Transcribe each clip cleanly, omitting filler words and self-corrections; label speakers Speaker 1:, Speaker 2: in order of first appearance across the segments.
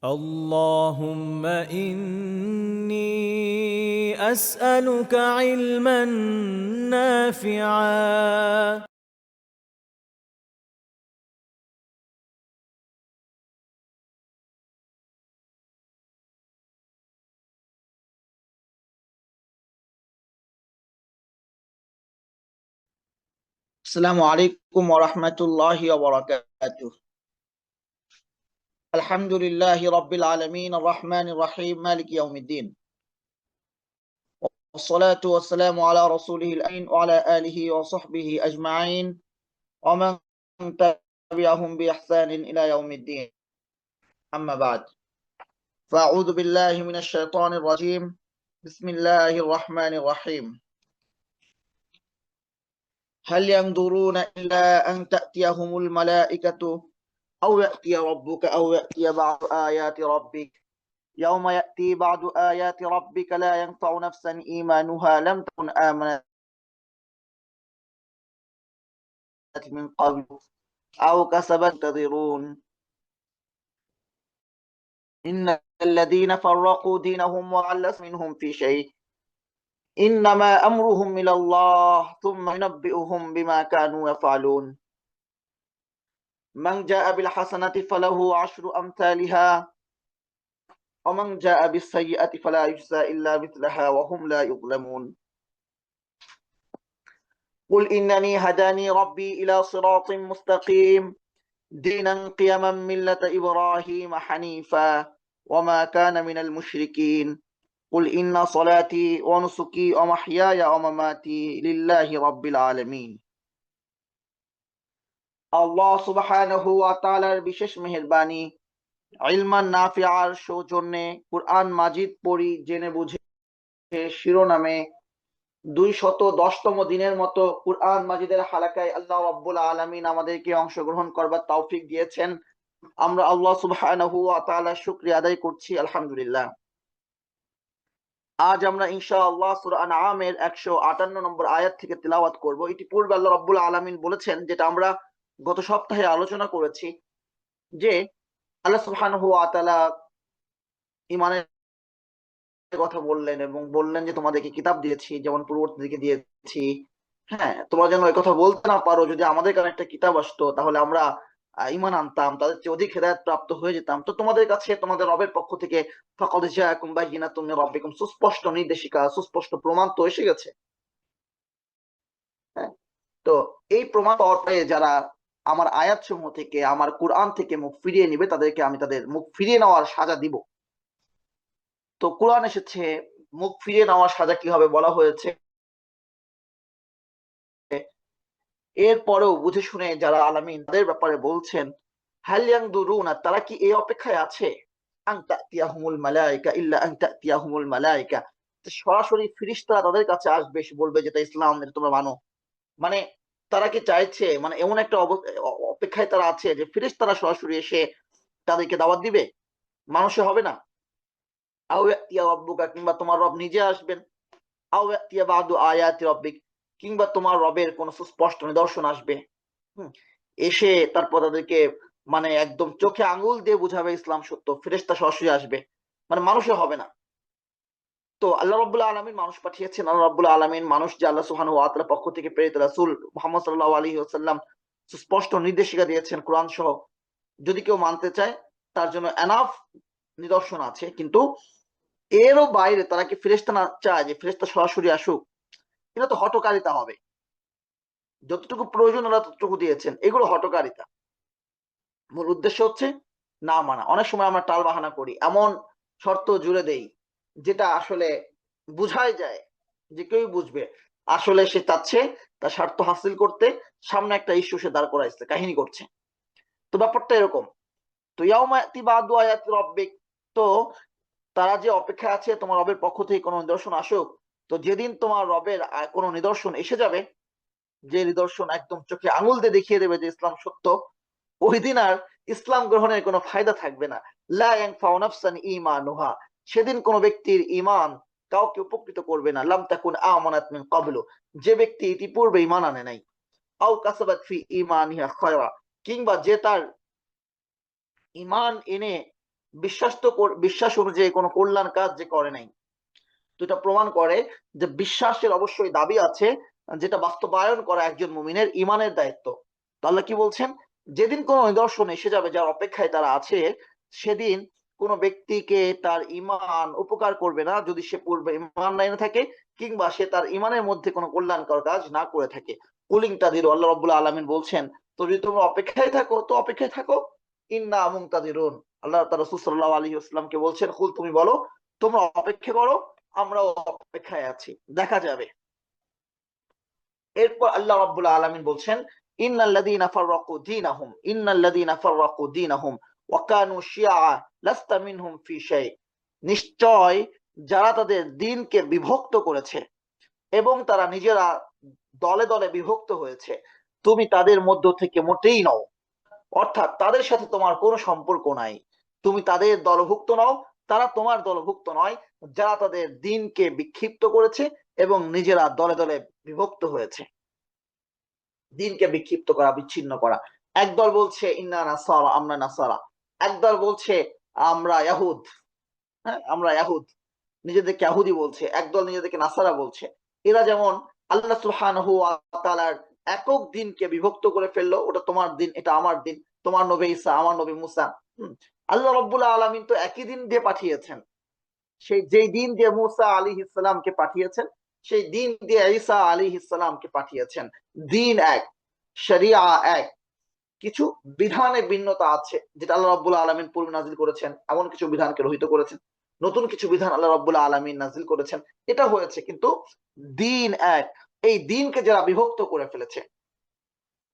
Speaker 1: اللهم إني أسألك علما نافعا.
Speaker 2: আসসালামু আলাইকুম ওয়া রাহমাতুল্লাহি ওয়া বারাকাতুহু। আলহামদুলিল্লাহি রাব্বিল আলামিন আর রহমানির রহিম মালিকি ইয়াউমিদ্দিন। والصلاة والسلام على رسوله الأمين وعلى آله وصحبه أجمعين ومن تبعهم بإحسان إلى يوم الدين. أما بعد، فأعوذ بالله من الشيطان الرجيم. بسم الله الرحمن الرحيم. هل ينظرون إلا أن تأتيهم الملائكة أو يأتي ربك أو يأتي بعض آيات ربك يوم يأتي بعض آيات ربك لا ينفع نفسا إيمانها لم تكن آمنت من قبل أو كسبت ينتظرون إن الذين فرقوا دينهم وغلس منهم في شيء إنما أمرهم إلى الله ثم ينبئهم بما كانوا يفعلون من جاء بالحسنة فله عشر أمثالها ومن جاء بالسيئة فلا يجزى إلا مثلها وهم لا يظلمون قل إنني هداني ربي إلى صراط مستقيم دينا قيما ملة إبراهيم حنيفا وما كان من المشركين قل إن صلاتي ونسكي ومحياي ومماتي لله رب العالمين। আল্লাহ সুবহানাহু ওয়া তাআলার বিশেষ মেহেরবানি, ইলমান নাফিআর সৌজন্যে কুরআন মাজিদ পড়ি জেনে বুঝে শিরোনামে 210তম দিনের মতো কুরআন মাজিদের হালাকায় আল্লাহ রাব্বুল আলামিন আমাদেরকে অংশগ্রহণ করবার তৌফিক দিয়েছেন। আমরা আল্লাহ সুবহানাহু ওয়া তাআলার শুকরিয়া আদায় করছি, আলহামদুলিল্লাহ। আজ আমরা ইনশাআল্লাহ সূরা আনআমের 158 নম্বর আয়াত থেকে তিলাওয়াত করব। ইতিপূর্বে আল্লাহ রাব্বুল আলামিন বলেছেন, যেটা আমরা গত সপ্তাহে আলোচনা করেছি, যে আল্লাহ সুবহানাহু ওয়া তাআলা ঈমানের কথা বললেন এবং বললেন যে তোমাদেরকে কিতাব দিয়েছি যেমন পূর্ববর্তীদেরকে দিয়েছি। হ্যাঁ, তোমরা যেন এই কথা বলতে না পারো যদি আমাদের কাছে একটা কিতাব আসতো তাহলে আমরা ঈমান আনতাম, তাদের চেয়ে অধিক হেদায়েত প্রাপ্ত হয়ে যেতাম। তো তোমাদের কাছে তোমাদের রবের পক্ষ থেকে ফাকাদ জাআকুম বায়িনাতুম মির রাব্বিকুম, সুস্পষ্ট নির্দেশিকা, সুস্পষ্ট প্রমাণ তো এসে গেছে। হ্যাঁ, তো এই প্রমাণ পাওয়ার পরে যারা আমার আয়াতসমূহ থেকে, আমার কুরআন থেকে মুখ ফিরিয়ে নিবে তাদেরকে আমি তাদের মুখ ফিরিয়ে নেওয়ার সাজা দিব। তো কোরআন এসেছে মুখ ফিরিয়ে নেওয়ার সাজা কি হবে বলা হয়েছে। এরপরেও বুঝে শুনে যারা আলামিন তাদের ব্যাপারে বলছেন, হাল ইয়ানদুরুনা, তারা কি এই অপেক্ষায় আছে, আন তাতিয়াহুমুল মালায়েকা ইল্লা আন তাতিয়াহুমুল মালায়েকা, সরাসরি ফেরেশতারা তাদের কাছে আসবে, এসে বলবে যেটা ইসলাম, এটা তোমরা মানো। মানে তারা কি চাইছে, মানে এমন একটা অপেক্ষায় তারা আছে যে ফেরেশতারা সরাসরি এসে তাদেরকে দাওয়াত দিবে, মানুষে হবে না। আও ইয়াতিয়া রাব্বুকা, কিংবা তোমার রব নিজে আসবেন। আও ইয়াতিয়া বাদু আয়াতি রাব্বিক, কিংবা তোমার রবের কোন সুস্পষ্ট নিদর্শন আসবে। এসে তারপর তাদেরকে মানে একদম চোখে আঙ্গুল দিয়ে বুঝাবে ইসলাম সত্য, ফেরেশতা সরাসরি আসবে, মানে মানুষে হবে না। তো আল্লাহ রাব্বুল আলামিন মানুষ পাঠিয়েছেন। আল্লাহ রাব্বুল আলামিন মানুষ যে আল্লাহ সুবহানাহু ওয়া তাআলার পক্ষ থেকে প্রেরিত রাসূল মুহাম্মদ সাল্লাল্লাহু আলাইহি ওয়াসাল্লাম সুস্পষ্ট নির্দেশিকা দিয়েছেন কোরআন সহ। যদি কেউ মানতে চায় তার জন্য এনাফ নিদর্শন আছে, কিন্তু এরও বাইরে তারা কি ফেরেশতা না চায় যে ফেরেশতা সরাসরি আসুক, এটা তো হঠকারিতা হবে। যতটুকু প্রয়োজন ওরা ততটুকু দিয়েছেন, এগুলো হঠকারিতা। মূল উদ্দেশ্য হচ্ছে না মানা। অনেক সময় আমরা টাল বাহানা করি, এমন শর্ত জুড়ে দেই যেটা আসলে বুঝাই যায় যে কেউ বুঝবে আসলে সে চাচ্ছে তার স্বার্থ হাসিল করতে সামনে একটা ইস্যু সে দাঁড় করাইছে, কাহিনী করছে। তো ব্যাপারটা এরকম। তো ইয়াউমা ইয়াতি বাদু আয়াতি রাব্বিক, তো তারা যে অপেক্ষা আছে তোমার রবের পক্ষ থেকে কোনো নিদর্শন আসুক। তো যেদিন তোমার রবের কোনো নিদর্শন এসে যাবে, যে নিদর্শন একদম চোখে আঙুল দিয়ে দেখিয়ে দেবে যে ইসলাম সত্য, ওই দিন আর ইসলাম গ্রহণের কোনো ফায়দা থাকবে না। লা ইয়ানফাউ নাফসান ঈমানুহা, সেদিন কোন ব্যক্তির ঈমান কাউকে উপকৃত করবে না। লাম তাকুন আমানাত মিন ক্বাবলু, যে ব্যক্তি ইতিপূর্বে ঈমান আনে নাই। আও কাসাবাত ফি ঈমানিহা খায়রা, কিংবা যে তার ঈমান এনে বিশ্বাস অনুযায়ী কোনো কল্যাণ কাজ যে করে নাই। তো এটা প্রমাণ করে যে বিশ্বাসের অবশ্যই দাবি আছে, যেটা বাস্তবায়ন করা একজন মুমিনের ইমানের দায়িত্ব। তো আল্লাহ কি বলছেন, যেদিন কোন নিদর্শন এসে যাবে যার অপেক্ষায় তারা আছে, সেদিন কোন ব্যক্তিকে তার ইমান উপকার করবে না যদি সে পূর্বে ইমান না এনে থাকে, কিংবা সে তার ইমানের মধ্যে কোনো কল্যাণকর কাজ না করে থাকে। কুলিং তাদির, আল্লাহ রাব্বুল আলামিন বলছেন, তো যদি তোমরা অপেক্ষায় থাকো তো অপেক্ষায় থাকো। ইন্না মুনতাদিরুন, আল্লাহ তাআলা রাসূল সাল্লাল্লাহু আলাইহি ওয়াসাল্লামকে বলছেন, কুল তুমি বলো তোমরা অপেক্ষা করো, আমরাও অপেক্ষায় আছি, দেখা যাবে। এরপর আল্লাহ রাব্বুল আলামিন বলছেন, ইন্নাল্লাযীনা ফাররাকু দীনাহুম ওয়া কানু শিয়আ লাস্তা মিনহুম ফি শাই, নিশ্চয় যারা তাদের দ্বীনকে বিভক্ত করেছে এবং তারা নিজেরা দলে দলে বিভক্ত হয়েছে, তুমি তাদের মধ্য থেকে মোটেই নও। অর্থাৎ তাদের সাথে তোমার কোনো সম্পর্ক নাই, তুমি তাদের দলভুক্ত নও, তারা তোমার দলভুক্ত নয়, যারা তাদের দ্বীনকে বিক্ষিপ্ত করেছে এবং নিজেরা দলে দলে বিভক্ত হয়েছে। দ্বীনকে বিক্ষিপ্ত করা, বিচ্ছিন্ন করা। একদল বলছে ইন্না নাসারা, আমরা নাসারা। একদল বলছে আমরা ইয়াহুদ, হ্যাঁ আমরা ইয়াহুদ, নিজেদেরকে ইয়াহুদি বলছে। একদল নিজেদেরকে নাসারা বলছে। এরা যেমন আল্লাহ সুবহানাহু ওয়া তাআলার একক দ্বীনকে বিভক্ত করে ফেললো, ওটা তোমার দ্বীন, এটা আমার দ্বীন, তোমার নবী ঈসা, আমার নবী মুসা। আল্লাহ রাব্বুল আলামিন তো একই দিন দিয়ে পাঠিয়েছেন, সেই যেই দিন দিয়ে মুসা আলাইহিস সালামকে পাঠিয়েছেন, সেই দিন দিয়ে ঈসা আলাইহিস সালামকে পাঠিয়েছেন। দিন এক, শরিয়া এক, কিছু বিধানে ভিন্নতা আছে যেটা আল্লাহ রাব্বুল আলামিন পূর্বে নাজিল করেছেন, এমন কিছু বিধানকে রহিত করেছেন, নতুন কিছু বিধান আল্লাহ রাব্বুল আলামিন নাজিল করেছেন, এটা হয়েছে। কিন্তু দিন এক, এই দিনকে যারা বিভক্ত করে ফেলেছে,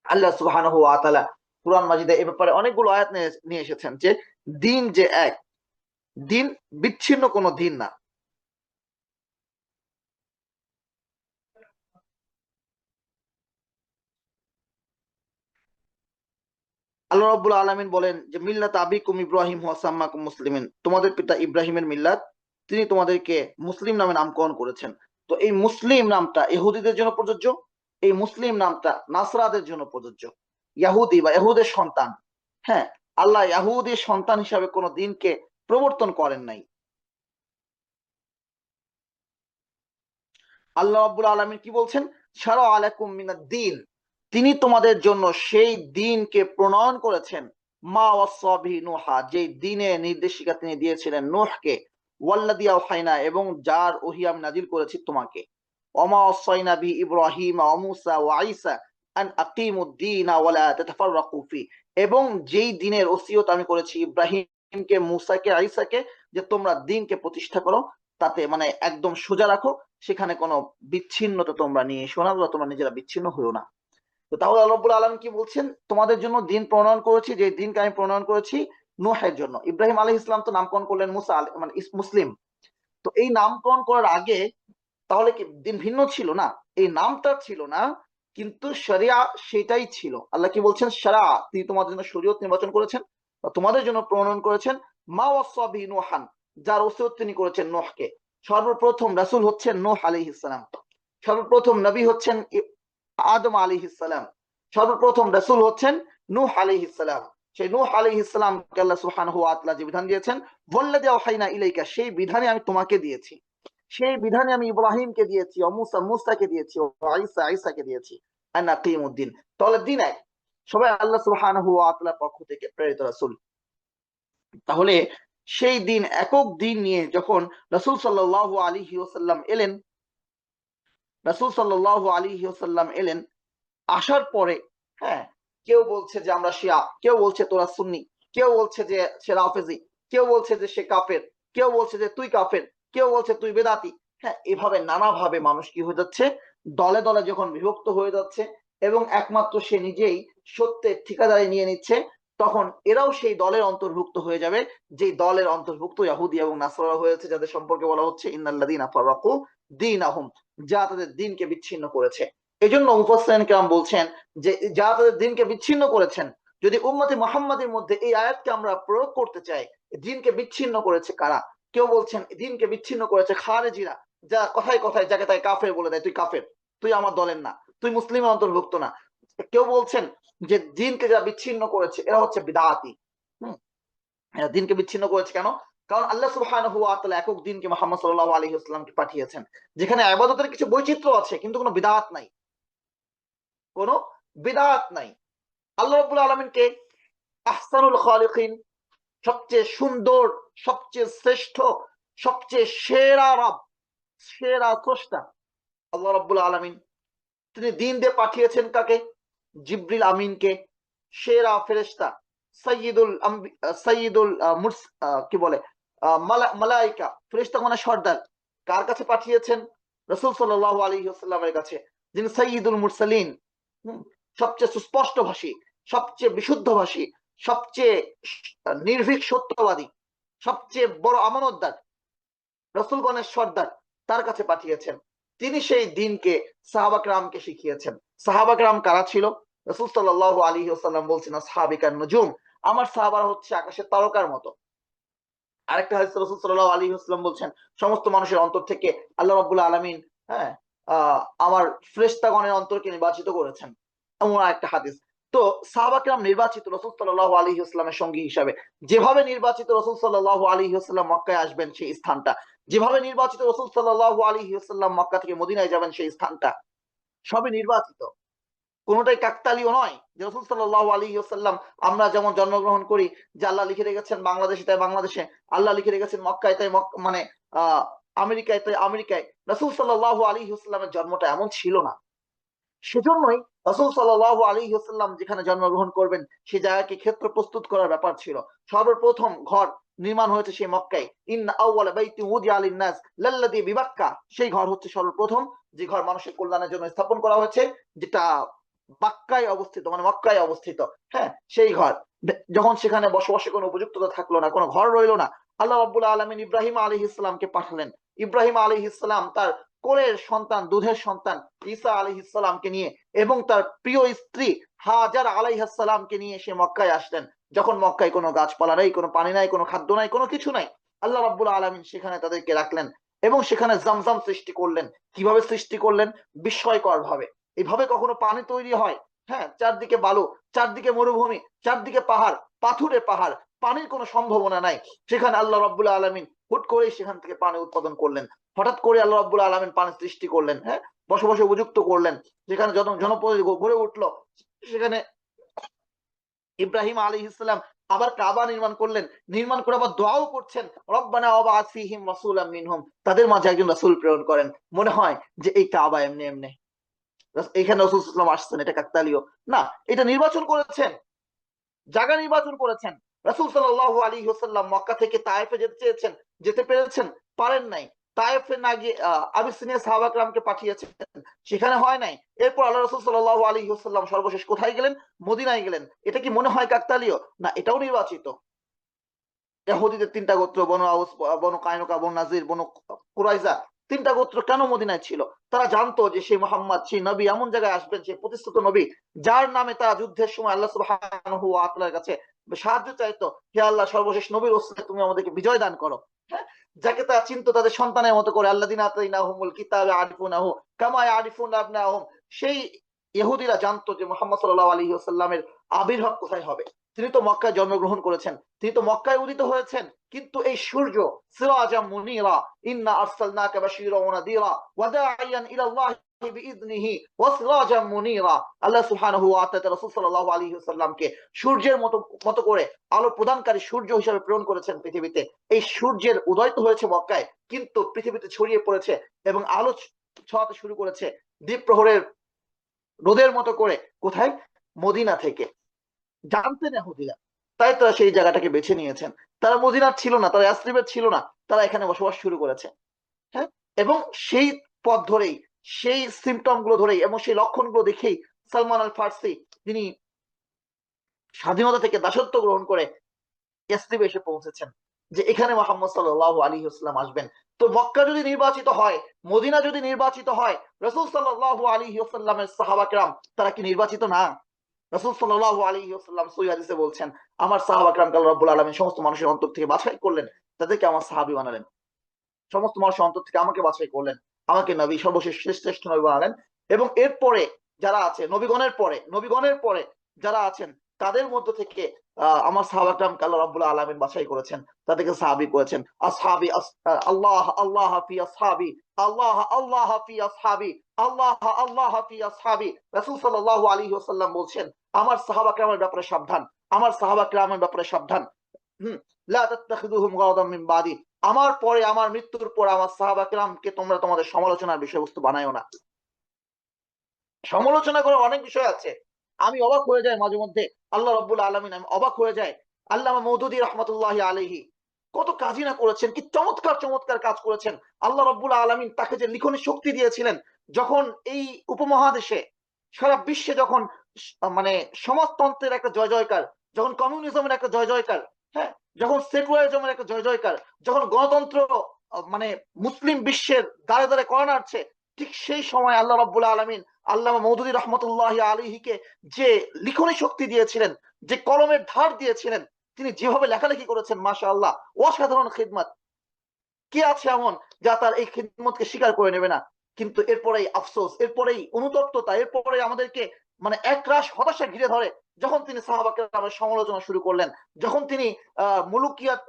Speaker 2: আল্লাহ সুবহানাহু ওয়া তাআলা কুরআন মাজিদে এ ব্যাপারে অনেকগুলো আয়াত নিয়ে এসেছেন যে দিন যে এক, দিন বিচ্ছিন্ন কোনো দিন না। আল্লাহ রাব্বুল আলামিন বলেন যে মিল্লাত আবিকুম ইব্রাহিম হুয়া সাম্মাকুম মুসলিমিন, তোমাদের পিতা ইব্রাহিমের মিল্লাত, তিনি তোমাদেরকে মুসলিম নামে নামকরণ করেছেন। তো এই মুসলিম নামটা ইহুদিদের জন্য প্রযোজ্য, এই মুসলিম নামটা নাসরাদের জন্য প্রযোজ্য। ইয়াহুদি বা ইহুদের সন্তান, হ্যাঁ, আল্লাহ ইয়াহুদের সন্তান হিসাবে কোন দিনকে প্রবর্তন করেন নাই। আল্লাহ রাব্বুল আলামিন কি বলছেন, শারা আলাইকুম মিনাদ-দ্বীন, তিনি তোমাদের জন্য সেই দ্বীনকে প্রণয়ন করেছেন, মা ওয়াসা বিহি নূহা, যে দ্বীনের নির্দেশিকা তিনি দিয়েছিলেন নূহকে, ওয়াল্লাযী আওহাইনা, এবং যার ওহী আমি নাজিল করেছি তোমাকে, ওমা ওয়াসাইনা বিহি ইব্রাহিম ওয়া মূসা ওয়া ঈসা আন আকিমুদ-দ্বীন ওয়া লা তাতাফাররাকু ফি, এবং যেই দ্বীনের ওসিয়ত আমি করেছি ইব্রাহিমকে, মূসাকে, ঈসাকে, যে তোমরা দ্বীনকে প্রতিষ্ঠা করো, তাতে মানে একদম সোজা রাখো, সেখানে কোনো বিচ্ছিন্নতা তোমরা নিয়ে এসো না, বা তোমরা নিজেরা বিচ্ছিন্ন হইও না। তো তাহলে আল্লাহ রাব্বুল আলামিন কি বলছেন, তোমাদের জন্য দিন প্রণয়ন করেছি, যে দিনকে আমি প্রণয়ন করেছি নূহের জন্য। ইব্রাহিম আলাইহিস সালাম তো নামকরণ করলেন মুসা মানে মুসলিম। তো এই নামকরণ করার আগে তাহলে কি দিন ভিন্ন ছিল না? এই নামটা ছিল না, কিন্তু শরিয়া সেটাই ছিল। আল্লাহ কি বলছেন, শরা, তিনি তোমাদের জন্য শরীয়ত নির্বাচন করেছেন বা তোমাদের জন্য প্রণয়ন করেছেন, মা ওয়াসা বিহি নূহান, যার ওসিয়ত তিনি করেছেন নূহকে। সর্বপ্রথম রাসূল হচ্ছেন নূহ আলাইহিস সালাম, সর্বপ্রথম নবী হচ্ছেন আদম আলাইহিস সালাম, সর্বপ্রথম রাসূল হচ্ছেন নূহ আলাইহিস সালাম। সেই নূহ আলাইহিস সালামকে আল্লাহ সুবহানাহু ওয়া তাআলা যে বিধান দিয়েছেন, ওয়াল্লাযী আওহাইনা ইলাইকা, সেই বিধানে আমি তোমাকে দিয়েছি, সেই বিধানে আমি ইব্রাহিমকে দিয়েছি, ও মূসা মূসাকে দিয়েছি, ও ঈসা ঈসাকে দিয়েছি, আন আকিমুদ্দিন। তাহলে দিন এক, সবাই আল্লাহ সুবহানাহু ওয়া তাআলার পক্ষ থেকে প্রেরিত রাসূল। তাহলে সেই দিন, একক দিন নিয়ে যখন রাসূল সাল্লাল্লাহু আলাইহি ওয়াসাল্লাম এলেন, রাসূল সাল্লাল্লাহু আলাইহি ওয়াসাল্লাম এলেন, আসার পরে, হ্যাঁ, কেউ বলছে যে আমরা শিয়া, কেউ বলছে তোরা সুন্নি, কেউ বলছে যে সে রাফেজি, কেউ বলছে যে সে কাফের, কেউ বলছে যে তুই কাফের, কেউ বলছে তুই বেদাতি। হ্যাঁ, এভাবে নানাভাবে মানুষ কি হয়ে যাচ্ছে, দলে দলে যখন বিভক্ত হয়ে যাচ্ছে এবং একমাত্র সে নিজেই সত্যের ঠিকাদারি নিয়ে নিচ্ছে, তখন এরাও সেই দলের অন্তর্ভুক্ত হয়ে যাবে, যে দলের অন্তর্ভুক্ত ইহুদি এবং নাসরারা হয়েছে, যাদের সম্পর্কে বলা হচ্ছে ইন্নাল্লাযীনা ফাররাকু দীনাহুম, যা তাদের দ্বীনকে বিচ্ছিন্ন করেছে। এজন্য মুফাসসিরিন কেরাম বলছেন যে যারা তাদের দ্বীনকে বিচ্ছিন্ন করেছেন, যদি উম্মতে মুহাম্মাদের মধ্যে এই আয়াতকে আমরা প্রয়োগ করতে চাই, দ্বীনকে বিচ্ছিন্ন করেছে কারা? কেউ বলছেন দ্বীনকে বিচ্ছিন্ন করেছে খারেজিরা, যা কথায় কথায় যাকে তাই কাফের বলে দেয়, তুই কাফের, তুই আমার দলের না, তুই মুসলিমের অন্তর্ভুক্ত না। কেউ বলছেন যে দ্বীনকে যারা বিচ্ছিন্ন করেছে এরা হচ্ছে বিদআতি। দিনকে বিচ্ছিন্ন করেছে কেন? কারণ আল্লাহ সুবহানাহু ওয়া তাআলা একক দিনকে মুহাম্মদ সাল্লাল্লাহু আলাইহি ওয়াসাল্লামকে পাঠিয়েছেন, যেখানে ইবাদতের কিছু বৈচিত্র্য আছে কিন্তু কোনো বিদআত নাই, কোনো বিদআত নাই। আল্লাহ রাব্বুল আলামিনকে আহসানুল খালিকিন, সবচেয়ে সুন্দর, সবচেয়ে শ্রেষ্ঠ, সবচেয়ে সেরা রব, সেরা স্রষ্টা আল্লাহ রাব্বুল আলামিন, তিনি দিন দিয়ে পাঠিয়েছেন কাকে? জিবরিল আমিনকে, সেরা ফেরেশতা, সাইয়্যিদুল কি বলে মালাইকা, ফেরেশতাগণের সর্দার। কার কাছে পাঠিয়েছেন? রাসূল সাল্লাল্লাহু আলাইহি ওয়াসাল্লামের কাছে, যিনি সাইয়্যিদুল মুরসালিন, সবচেয়ে সুস্পষ্টভাষী, সবচেয়ে বিশুদ্ধভাষী, সবচেয়ে নির্ভীক সত্যবাদী, সবচেয়ে বড় আমানতদার, রাসূলগণের সর্দার, তার কাছে পাঠিয়েছেন। তিনি সেই দিনকে সাহাবা কেরামকে শিখিয়েছেন। সাহাবা কেরাম কারা ছিল? রাসূল সাল্লাল্লাহু আলাইহি ওয়াসাল্লাম বলছেন, আসহাবিকান নুজুম, আমার সাহাবারা হচ্ছে আকাশের তারকার মতো। আরেকটা হাদিসে রাসূল সাল্লাল্লাহু আলাইহি ওয়াসাল্লাম বলছেন, সমস্ত মানুষের অন্তর থেকে আল্লাহ রাব্বুল আলামিন, হ্যাঁ, আমার ফেরেশতাগণের অন্তরকে নির্বাচিত করেছেন, এমন আরেকটা হাদিস। তো সাহাবা কেরাম নির্বাচিত রাসূল সাল্লাল্লাহু আলাইহি ওয়াসাল্লামের সঙ্গী হিসাবে। যেভাবে নির্বাচিত রাসূল সাল্লাল্লাহু আলাইহি ওয়াসাল্লাম মক্কায় আসবেন সেই স্থানটা, যেভাবে নির্বাচিত রাসূল সাল্লাল্লাহু আলাইহি ওয়াসাল্লাম মক্কা থেকে মদিনায় যাবেন সেই স্থানটা, সবই নির্বাচিত, কোনটাই কাকতালীয় নয়। যে রাসূল সাল্লাল্লাহু আলাইহি ওয়াসাল্লাম, আমরা যেমন জন্মগ্রহণ করি যে আল্লাহ লিখে রেখেছেন বাংলাদেশে তাই বাংলাদেশে, আল্লাহ লিখে রেখেছেন মক্কায় তাই মানে আমেরিকায় তাই আমেরিকায়, রাসূল সাল্লাল্লাহু আলাইহি ওয়াসাল্লামের জন্মটা এমন ছিল না। সেজন্যই রাসূল সাল্লাল্লাহু আলাইহি ওয়াসাল্লাম যেখানে জন্মগ্রহণ করবেন সেই জায়গাকে ক্ষেত্র প্রস্তুত করার ব্যাপার ছিল। সর্বপ্রথম ঘর নির্মাণ হয়েছে সেই মক্কায়। ইন্না আউওয়ালা বাইতিন উদিআ লিন-নাস লাল্লাযী বিবাক্কা, সেই ঘর হচ্ছে সর্বপ্রথম যে ঘর মানুষের কল্যাণের জন্য স্থাপন করা হয়েছে, যেটা বাক্কায় অবস্থিত, মানে মক্কায় অবস্থিত। হ্যাঁ, সেই ঘর যখন সেখানে বসবাসের কোনো উপযুক্ততা থাকলো না, কোনো ঘর রইলো না, আল্লাহ রাব্বুল আলামিন ইব্রাহিম আলাইহিস সালামকে পাঠালেন। ইব্রাহিম আলাইহিস সালাম তার কোলের সন্তান, দুধের সন্তান ঈসা আলাইহিস সালামকে নিয়ে এবং তার প্রিয় স্ত্রী হাজার আলাইহিস সালামকে নিয়ে সে মক্কায় আসলেন। যখন মক্কায় কোনো গাছপালা নাই, কোনো পানি নাই, কোনো খাদ্য নাই, কোনো কিছু নাই, আল্লাহ রাব্বুল আলামিন সেখানে তাদেরকে রাখলেন এবং সেখানে জমজম সৃষ্টি করলেন। কিভাবে সৃষ্টি করলেন? বিস্ময়কর ভাবে। এইভাবে কখনো পানি তৈরি হয়? হ্যাঁ, চারদিকে বালু, চারদিকে মরুভূমি, চারদিকে পাহাড়, পাথুরে পাহাড়, পানির কোনো সম্ভাবনা নাই। সেখানে আল্লাহ রাব্বুল আলামিন হুট করেই সেখান থেকে পানি উৎপাদন করলেন। হঠাৎ করে আল্লাহ রাব্বুল আলামিন পানি সৃষ্টি করলেন, হ্যাঁ, বসবাসে উপযুক্ত করলেন। সেখানে জনপদ গড়ে উঠলো। সেখানে ইব্রাহিম আলাইহিস সালাম আবার কাবা নির্মাণ করলেন। নির্মাণ করে আবার দোয়াও করছেন, রব্বানা ওয়াবআস ফীহিম রাসূলাম মিনহুম, তাদের মাঝে একজন রাসূল প্রেরণ করেন। মনে হয় যে এই কাবা এমনি এমনি এখানে রাসূল সাল্লাল্লাহু আলাইহি ওয়াসাল্লাম আসছেন, এটা কাকতালীয় না, এটা নির্বাচন করেছেন, জায়গা নির্বাচন করেছেন। রাসূল সাল্লাল্লাহু আলাইহি ওয়াসাল্লাম মক্কা থেকে তায়েফে যেতে চেয়েছেন, যেতে পেরেছেন, পারেন নাই। তায়েফে না গিয়ে আবিসিনিয়া সাহাবা কেরামকে পাঠিয়েছেন, সেখানে হয় নাই। এরপর আল্লাহ রাসূল সাল্লাল্লাহু আলাইহি ওয়াসাল্লাম সর্বশেষ কোথায় গেলেন? মদিনায় গেলেন। এটা কি মনে হয় কাকতালীয়? না, এটাও নির্বাচিত। ইহুদীদের তিনটা গোত্র, বনু আউস, বনু কায়নুকা, বনু নাজির, বনু কুরাইজা, তিনটা গোত্র কেন মদিনায় ছিল? তারা জানতো যে সেই মুহাম্মদ, সেই নবী এমন জায়গায় আসবেন, সেই প্রতিষ্ঠিত নবী, যার নামে তারা যুদ্ধের সময় আল্লাহ সুবহানাহু ওয়া তাআলার কাছে সাহায্য চাইতো, হে আল্লাহ, সর্বশেষ নবীর ওসিলায় তুমি আমাদেরকে বিজয় দান করো। হ্যাঁ, যাকে তারা চিনতো তাদের সন্তানের মতো করে, আল্লাযিনা আতাইনাহুমুল কিতাবা ইয়ারিফুনাহু কামা ইয়ারিফুনা আবনাহুম। সেই ইহুদিরা জানতো যে মুহাম্মদ সাল্লাল্লাহু আলাইহি ওয়াসাল্লামের আবির্ভাব কোথায় হবে। তিনি তো মক্কায় জন্মগ্রহণ করেছেন, তিনি তো মক্কায় উদিত হয়েছেন, কিন্তু এই সূর্য সিরাজাম মুনীরা, ইন্না আরসালনাকা বাশীরাও ওয়া নাযীরা ওয়া দাঈয়ান ইলাল্লাহি বিইذনিহি ওয়া সিরাজাম মুনীরা। আল্লাহ সুবহানাহু ওয়া তাআলা রাসূল সাল্লাল্লাহু আলাইহি ওয়াসাল্লামকে সূর্যের মতো করে আলো প্রদানকারী সূর্য হিসেবে প্রেরণ করেছেন পৃথিবীতে। এই সূর্যের উদয় তো হয়েছে মক্কায়, কিন্তু পৃথিবীতে ছড়িয়ে পড়েছে এবং আলো ছড়াতে শুরু করেছে দ্বীপ প্রহরের রোদের মতো করে। কোথায়? মদিনা থেকে। জানতেন ইহুদীরা, তাই তারা সেই জায়গাটাকে বেছে নিয়েছেন। তারা মদিনার ছিল না, তারা ইয়াসরিবের ছিল না, তারা এখানে বসবাস শুরু করেছে। হ্যাঁ, এবং সেই পথ ধরেই, সেই সিমটম গুলো ধরেই এবং সেই লক্ষণগুলো দেখেই সালমান আল ফারসি, তিনি স্বাধীনতা থেকে দাসত্ব গ্রহণ করে ইয়াসরিবে এসে পৌঁছেছেন, যে এখানে মুহাম্মদ সাল্লাল্লাহু আলাইহি ওয়াসাল্লাম আসবেন। তো মক্কা যদি নির্বাচিত হয়, মদিনা যদি নির্বাচিত হয়, রাসূল সাল্লাল্লাহু আলাইহি ওয়াসাল্লামের সাহাবা কেরাম তারা কি নির্বাচিত না? রাসূল সাল্লাল্লাহু আলাইহি ওয়াসাল্লাম সহিহ হাদিসে বলছেন, আমার সাহাবা কেরামকে আল্লাহ রাব্বুল আলামিন সমস্ত মানুষের অন্তর থেকে বাছাই করলেন, তাদেরকে আমার সাহাবী বানালেন। সমস্ত মানুষের অন্তর থেকে আমাকে বাছাই করলেন, আমাকে নবী, সর্বশেষ শ্রেষ্ঠ নবী বানালেন। এবং এরপরে যারা আছে, নবীগণের পরে যারা আছেন, তাদের মধ্য থেকে আমার সাহাবা کرامকে আল্লাহ রাব্বুল আলামিন বাছাই করেছেন, তাদেরকে সাহাবী করেছেন। আসহাবি আল্লাহ আল্লাহ ফি আসহাবি, আল্লাহ আল্লাহ ফি আসহাবি, আল্লাহ আল্লাহ ফি আসহাবি। রাসূল সাল্লাল্লাহু আলাইহি ওয়াসাল্লাম বলছেন, আমার সাহাবা کرامের ব্যাপারে সাবধান, আমার সাহাবা کرامের ব্যাপারে সাবধান। লা তাত্তাখিযুহুম গাওদাম মিন বাদি, আমার পরে, আমার মৃত্যুর পর আমার সাহাবা کرامকে তোমরা তোমাদের সমালোচনার বিষয়বস্তু বানায়ো না। সমালোচনা করার অনেক বিষয় আছে। আমি অবাক হয়ে যাই মাঝে মধ্যে, আল্লাহ রাব্বুল আলামিন, আমি অবাক হয়ে যাই। আল্লামা মওদুদী রাহমাতুল্লাহি আলাইহি কত কাজই না করেছেন, কি চমৎকার চমৎকার কাজ করেছেন। আল্লাহ রাব্বুল আলামিন তাকে যে লিখনের শক্তি দিয়েছিলেন, যখন এই উপমহাদেশে, সারা বিশ্বে যখন মানে সমাজতন্ত্রের একটা জয় জয়কার, যখন কমিউনিজমের একটা জয় জয়কার, হ্যাঁ, যখন সেকুলারিজমের একটা জয় জয়কার, যখন গণতন্ত্র মানে মুসলিম বিশ্বের দ্বারে দ্বারে করা নাড়ছে, ঠিক সেই সময় আল্লাহ রাব্বুল আলামিন আল্লামা মওদুদী রাহমাতুল্লাহি আলাইহিকে যে লিখনী শক্তি দিয়েছিলেন, যে কলমের ধার দিয়েছিলেন, তিনি যেভাবে লেখালেখি করেছেন, মাশাআল্লাহ, অসাধারণ খিদমত। কে আছে এমন যা তার এই খিদমতকে স্বীকার করে নেবে না? কিন্তু এরপরেই আফসোস, এরপরেই অনুতপ্ততা, এরপরে আমাদেরকে মানে একরাশ হতাশা ঘিরে ধরে, যখন তিনি সাহাবা কেরামের সমালোচনা শুরু করলেন, যখন তিনি মুলুকিয়াত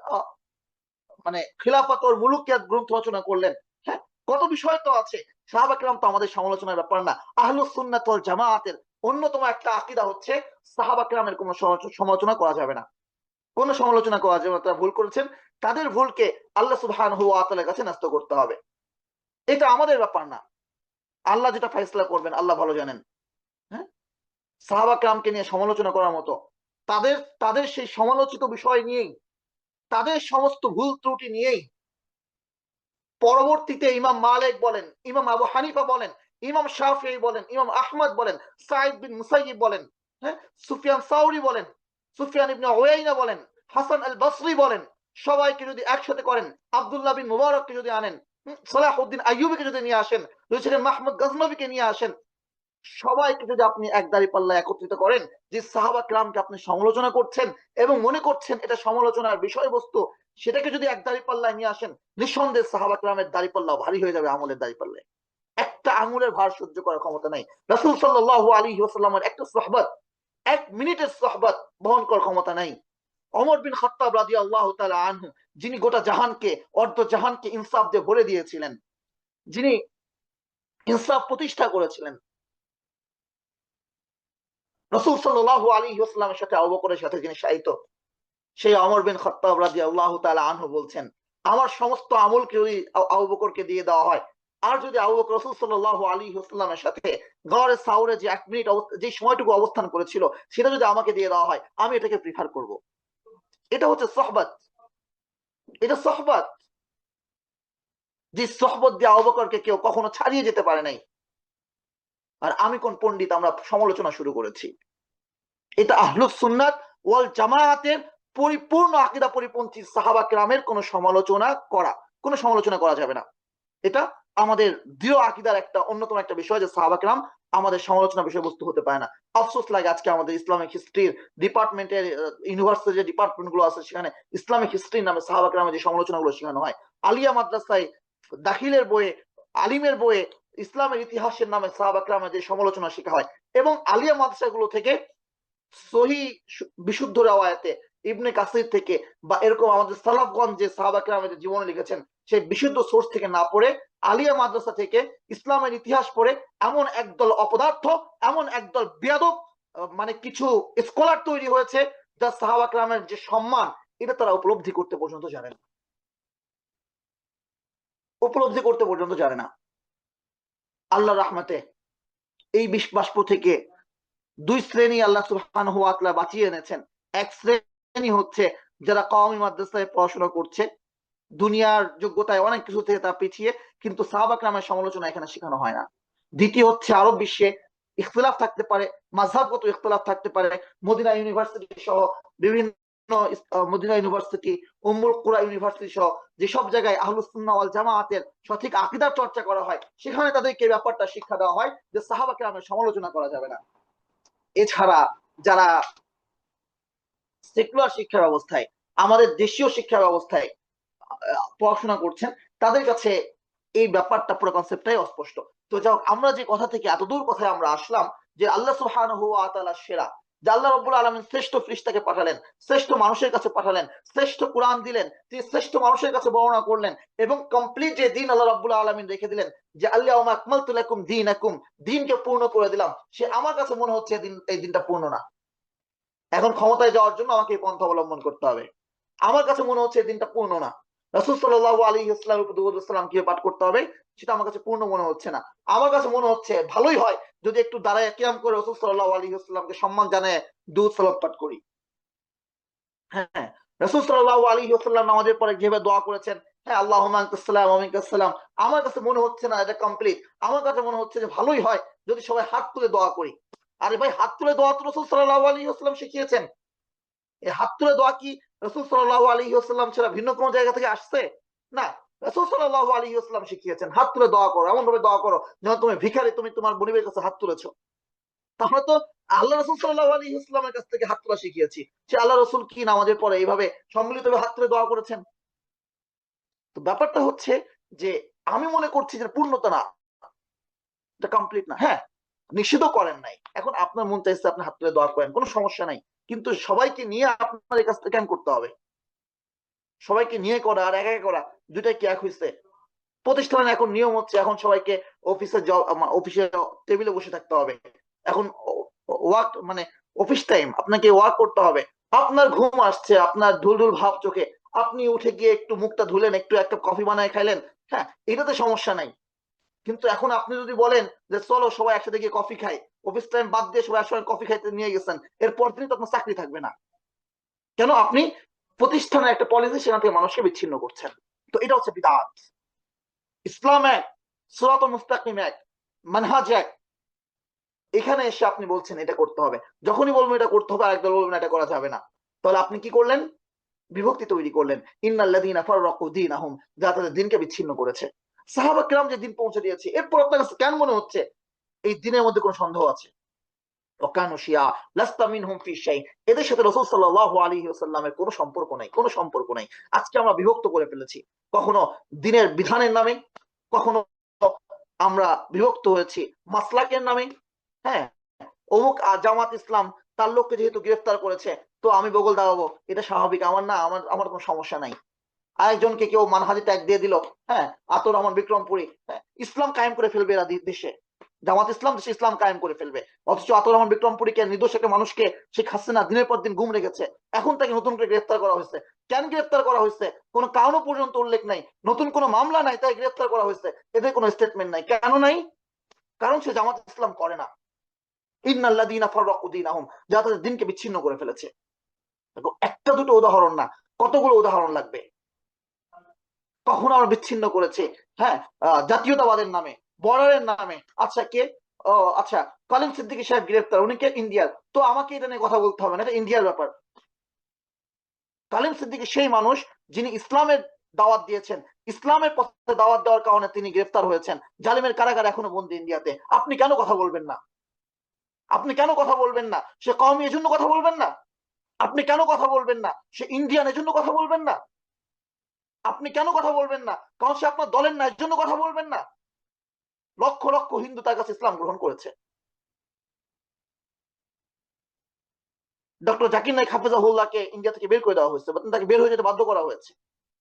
Speaker 2: মানে খিলাফত ওর মুলুকিয়াত গ্রন্থ রচনা করলেন। হ্যাঁ, কত বিষয় তো আছে। সাহাবা কেরাম তো আমাদের সমালোচনার ব্যাপার না। আহলুস সুন্নাত ওয়াল জামাআতের অন্যতম একটা আকীদা হচ্ছে সাহাবা কেরামের কোনো সমালোচনা করা যাবে না, কোনো সমালোচনা করা যাবে না। তারা ভুল করেছেন, তাদের ভুলকে আল্লাহ সুবহানাহু ওয়া তাআলার কাছে ন্যস্ত করতে হবে। এটা আমাদের ব্যাপার না। আল্লাহ যেটা ফয়সালা করবেন আল্লাহ ভালো জানেন। হ্যাঁ, সাহাবা কেরামকে নিয়ে সমালোচনা করার মতো, তাদের তাদের সেই সমালোচিত বিষয় নিয়েই, তাদের সমস্ত ভুল ত্রুটি নিয়েই পরবর্তীতে ইমাম মালিক বলেন, ইমাম আবু হানিফা বলেন, ইমাম শাফিঈ বলেন, ইমাম আহমদ বলেন, সাঈদ বিন মুসাইয়িব বলেন, হ্যাঁ, সুফিয়ান সাউরি বলেন, সুফিয়ান ইবনে উয়াইনা বলেন, হাসান আল বসরি বলেন, সবাইকে যদি একসাথে করেন, আব্দুল্লাহ বিন মুবারককে যদি আনেন, সালাহুদ্দিন আইয়ুবীকে যদি নিয়ে আসেন, যদি মাহমুদ গজনবীকে নিয়ে আসেন, সবাইকে যদি আপনি এক দাঁড়ি পাল্লা একত্রিত করেন, যে সাহাবা কেরামকে আপনি সমালোচনা করছেন এবং মনে করছেন এটা সমালোচনার বিষয়বস্তু, সেটাকে যদি এক দাঁড়ি পাল্লায় নিয়ে আসেন, নিঃসন্দেহে সাহাবা কেরামের দাঁড়ি পাল্লা ভারী হয়ে যাবে আমলের দাঁড়ি পাল্লায়। একটা আঙুলের ভার সহ্য করার ক্ষমতা নাই রাসূল সাল্লাল্লাহু আলাইহি ওয়াসাল্লামের একটা সুহবত, এক মিনিটের সুহবত বহন করার ক্ষমতা নাই। ওমর বিন খাত্তাব রাদিয়াল্লাহু তাআলা আনহু, যিনি গোটা জাহানকে, অর্ধ জাহানকে ইনসাফ দিয়ে ভরে দিয়েছিলেন, যিনি ইনসাফ প্রতিষ্ঠা করেছিলেন, রাসূল সাল্লাল্লাহু আলাইহি ওয়াসাল্লামের সাথে আবু বকরের সাথে যিনি শায়িত, সেই ওমর বিন খাত্তাব রাদিয়াল্লাহু তাআলা আনহু বলছেন, আমার সমস্ত আমলকে যদি আবু বকরকে দিয়ে দেওয়া হয়, আর যদি আবু বকর রাসূল সাল্লাল্লাহু আলাইহি ওয়াসাল্লামের সাথে গারে সাউরে যে 1 মিনিট যে সময়টুকু অবস্থান করেছিল, সেটা যদি আমাকে দিয়ে দেওয়া হয়, আমি এটাকে প্রিফার করব। এটা হচ্ছে সুহবত, এটা সুহবত, যে সুহবত দিয়ে আবু বকরকে কেউ কখনো ছাড়িয়ে যেতে পারে নাই। আর আমি কোন পণ্ডিত, আমরা সমালোচনা শুরু করেছি? এটা আহলুস সুন্নাত ওয়াল জামাআতের পরিপূর্ণ আকীদা পরিপন্থী সাহাবা কেরামের কোনো সমালোচনা করা যাবে না। এটা আমাদের দৃঢ় আকীদার একটা অন্যতম একটা বিষয়, যে সাহাবা কেরাম আমাদের সমালোচনা বিষয়বস্তু হতে পারে না। আফসোস লাগে আজকে আমাদের ইসলামিক হিস্ট্রির ডিপার্টমেন্টের, ইউনিভার্সিটির যে ডিপার্টমেন্ট গুলো আছে, সেখানে ইসলামিক হিস্ট্রির নামে সাহাবা কেরামের যে সমালোচনাগুলো শেখানো হয়, আলিয়া মাদ্রাসায় দাখিলের বইয়ে, আলিমের বইয়ে ইসলামের ইতিহাসের নামে সাহাবা কেরামের যে সমালোচনা শেখা হয়, এবং আলিয়া মাদ্রাসাগুলো থেকে সহি বিশুদ্ধ রাওয়ায়াতে ইবনে কাসির থেকে বা এরকম আমাদের সালাফগণ যে সাহাবা কেরামের জীবনে লিখেছেন, সেই বিশুদ্ধ সোর্স থেকে না পড়ে, আলিয়া মাদ্রাসা থেকে ইসলামের ইতিহাস পড়ে এমন একদল অপদার্থ, এমন একদল বেয়াদব মানে কিছু স্কলার তৈরি হয়েছে, যা সাহাবা কেরামের যে সম্মান, এটা তারা উপলব্ধি করতে পর্যন্ত জানে না, উপলব্ধি করতে পর্যন্ত জানে না। আল্লাহর রহমতে এই বাষ্প থেকে 2 শ্রেণী আল্লাহ সুবহানাহু ওয়া তাআলা বাঁচিয়ে এনেছেন। এক শ্রেণী হচ্ছে যারা কওমি মাদ্রাসায় পড়াশোনা করছে, দুনিয়ার যোগ্যতায় অনেক কিছু থেকে তারা পিছিয়ে, কিন্তু সাহাবা কেরামের সমালোচনা এখানে শেখানো হয় না। দ্বিতীয় হচ্ছে আরব বিশ্বে ইখতিলাফ থাকতে পারে, মাযহাবগত ইখতিলাফ থাকতে পারে, মদিনা ইউনিভার্সিটি সহ বিভিন্ন মদিনা ইউনিভার্সিটি, উম্মুল কুরা ইউনিভার্সিটি সহ যেসব জায়গায় আহলুস সুন্নাহ ওয়াল জামাআতের সঠিক আকীদার চর্চা করা হয়, সেখানে তাদেরকে ব্যাপারটা শিক্ষা দেওয়া হয় যে সাহাবা কেরামের সমালোচনা করা যাবে না। এছাড়া যারা সেকুলার শিক্ষা ব্যবস্থায়, আমাদের দেশীয় শিক্ষা ব্যবস্থায় পড়াশোনা করছেন, তাদের কাছে এই ব্যাপারটা পুরো কনসেপ্টটাই অস্পষ্ট। তো যাই হোক, আমরা যে কথা থেকে এতদূর কথায় আমরা আসলাম, যে আল্লাহ সুবহানাহু ওয়া তাআলা সেরা, যে আল্লাহ রাব্বুল আলামিন শ্রেষ্ঠ ফেরেশতাকে পাঠালেন, শ্রেষ্ঠ মানুষের কাছে পাঠালেন, শ্রেষ্ঠ কোরআন দিলেন, তিনি শ্রেষ্ঠ মানুষের কাছে বর্ণনা করলেন এবং কমপ্লিট যে দিন আল্লাহ রাব্বুল আলামিন রেখে দিলেন যে আল-ইয়াউমা আকমালতু লাকুম দীনাকুম, দিনকে পূর্ণ করে দিলাম, সে আমার কাছে মনে হচ্ছে এই দিনটা পূর্ণ না। এখন ক্ষমতায় যাওয়ার জন্য আমাকে এই পন্থা অবলম্বন করতে হবে। আমার কাছে মনে হচ্ছে এই দিনটা পূর্ণ না। রাসূল সাল্লাল্লাহু আলাইহি ওয়াসাল্লামের উপর দুরূদ ও সালাম কিভাবে পাঠ করতে হবে সেটা আমার কাছে পূর্ণ মনে হচ্ছে না। আমার কাছে মনে হচ্ছে ভালোই হয় যদি একটু দাঁড়ায় কিয়াম করে রাসূল সাল্লাল্লাহু আলাইহি ওয়াসাল্লামকে সম্মান জানায় দুরূদ সালাম পাঠ করি। হ্যাঁ, রাসূল সাল্লাল্লাহু আলাইহি ওয়াসাল্লাম নামাজের পরে যেভাবে দোয়া করেছেন, হ্যাঁ আল্লাহুম্মা আনতাস সালাম ওয়া মিনকাস সালাম, আমার কাছে মনে হচ্ছে না এটা কমপ্লিট। আমার কাছে মনে হচ্ছে যে ভালোই হয় যদি সবাই হাত তুলে দোয়া করি। আরে ভাই, হাত তুলে দোয়া তো রাসূল সাল্লাল্লাহু আলাইহি ওয়াসাল্লাম শিখিয়েছেন। এই হাত তুলে দোয়া কি রাসূল সাল্লাল্লাহু আলাইহি ওয়াসাল্লাম ছাড়া ভিন্ন কোন জায়গা থেকে আসছে? না, রাসূল সাল্লাল্লাহু আলাইহি ওয়াসাল্লাম শিখিয়েছেন হাত তুলে দোয়া করো, এমন ভাবে দোয়া করো যেন তুমি ভিখারি, তুমি তোমার গরিবের কাছে হাত তুলেছো। তাহলে তো আল্লাহ রাসূল সাল্লাল্লাহু আলাইহি ওয়াসাল্লামের কাছ থেকে হাত তোলা শিখিয়েছি। সে আল্লাহ রাসূল কি নামাজের পরে এইভাবে সম্মিলিতভাবে হাত তুলে দোয়া করেছেন? তো ব্যাপারটা হচ্ছে যে আমি মনে করছি যে পূর্ণতা না, এটা কমপ্লিট না। হ্যাঁ, নিষিদ্ধ করেন নাই, এখন আপনার মন চাইছে আপনি হাত তুলে দোয়া করেন, কোনো সমস্যা নাই, কিন্তু সবাইকে নিয়ে আপনার এই কাজটা কেন করতে হবে? সবাইকে নিয়ে করা আর একা একা করা দুইটাই কি এক হইছে? প্রতিষ্ঠানে এখন নিয়ম হচ্ছে এখন সবাইকে অফিসে টেবিলে বসে থাকতে হবে। এখন ওয়ার্ক মানে অফিস টাইম, আপনাকে ওয়ার্ক করতে হবে। আপনার ঘুম আসছে, আপনার ঢুলঢুল ভাব চোখে, আপনি উঠে গিয়ে একটু মুখটা ধুলেন, একটু একটা কফি বানায় খাইলেন, হ্যাঁ এটাতে সমস্যা নাই। কিন্তু এখন আপনি যদি বলেন যে চলো সবাই একসাথে গিয়ে কফি খাই, অফিস টাইম বাদ দিয়ে সবাই একসাথে কফি খাইতে নিয়ে গেছেন, এরপর দিন তো আপনার চাকরি থাকবে না। কেন? আপনি প্রতিষ্ঠানে একটা পলিসি, সেখান থেকে মানুষকে বিচ্ছিন্ন করছেন। তো এটা হচ্ছে বিদআত। ইসলাম এক, সিরাতুল মুস্তাকিম এক, মানহাজ এক। এখানে এসে আপনি বলছেন এটা করতে হবে, যখনই বলবেন এটা করতে হবে আরেকদল বলবেন এটা করা যাবে না। তাহলে আপনি কি করলেন? বিভক্তি তৈরি করলেন। ইন্নাল্লাযীনা ফাররাকু দীনাহুম, যারা তাদের দিনকে বিচ্ছিন্ন করেছে। সাহাবা কিরাম যে দিন পৌঁছে দিয়েছে, এরপর আপনার কাছে কেন মনে হচ্ছে এই দিনের মধ্যে কোনো সন্দেহ আছে? ওয়াকানু শিয়া লাস্তা মিনহুম ফি শাই, এদের সাথে রাসূল সাল্লাল্লাহু আলাইহি ওয়াসাল্লামের কোনো সম্পর্ক নাই, কোনো সম্পর্ক নাই। আজকে আমরা বিভক্ত করে ফেলেছি, কখনো দিনের বিধানের নামে, কখনো আমরা বিভক্ত হয়েছি মাসলাকের নামে। হ্যাঁ, অমুক জামাত ইসলাম তার লোককে যেহেতু গ্রেফতার করেছে তো আমি বগল দাঁড়াবো, এটা স্বাভাবিক, আমার না, আমার কোনো সমস্যা নাই। আরেকজনকে কেউ মানহাজি ট্যাগ দিয়ে দিল, হ্যাঁ আতর রহমান বিক্রমপুরী, হ্যাঁ ইসলাম কায়েম করে ফেলবে এরা দেশে, জামাত ইসলাম দেশে ইসলাম কায়েম করে ফেলবে। অথচ আতর রহমান বিক্রমপুরীকে, নির্দোষ একটা মানুষকে শেখ হাসিনা দিনের পর দিন গুম রেখেছে, এখন তাকে নতুন করে গ্রেফতার করা হয়েছে। কেন গ্রেফতার করা হয়েছে? কোনো কারণও পর্যন্ত উল্লেখ নাই, নতুন কোনো মামলা নাই, তাই গ্রেফতার করা হয়েছে। এদের কোনো স্টেটমেন্ট নাই। কেন নাই? কারণ সে জামাত ইসলাম করে না। ইন্নাল্লাযীনা ফাররাকু দীনাহুম, যারা তাদের দিনকে বিচ্ছিন্ন করে ফেলেছে। দেখো, একটা দুটো উদাহরণ না, কতগুলো উদাহরণ লাগবে। কখন আমরা বিচ্ছিন্ন করেছে? হ্যাঁ, জাতীয়তাবাদের নামে, বর্ডারের নামে। আচ্ছা কে? ও আচ্ছা, কলিম সিদ্দিকী সাহেব গ্রেফতার, উনি কে? ইন্ডিয়ার। তো আমাকে এটা নিয়ে কথা বলতে হবে না, এটা ইন্ডিয়ার ব্যাপার। কলিম সিদ্দিকী সেই মানুষ যিনি ইসলামের দাওয়াত দিয়েছেন, ইসলামের পথে দাওয়াত দেওয়ার কারণে তিনি গ্রেফতার হয়েছেন, জালিমের কারাগারে এখনো বন্দী ইন্ডিয়াতে। আপনি কেন কথা বলবেন না? আপনি কেন কথা বলবেন না? সে কওমি, এজন্য কথা বলবেন না? আপনি কেন কথা বলবেন না? সে ইন্ডিয়ান, এজন্য কথা বলবেন না? আপনি কেন কথা বলবেন না? কারণ সে আপনার দলের না, এর জন্য কথা বলবেন না? লক্ষ লক্ষ হিন্দু তার কাছে ইসলাম গ্রহণ করেছে। ডক্টর জাকির নাইক হাফেজাহুল্লাহকে ইন্ডিয়া থেকে বের করে দেওয়া হয়েছে, তাকে বের হয়ে যেতে বাধ্য করা হয়েছে।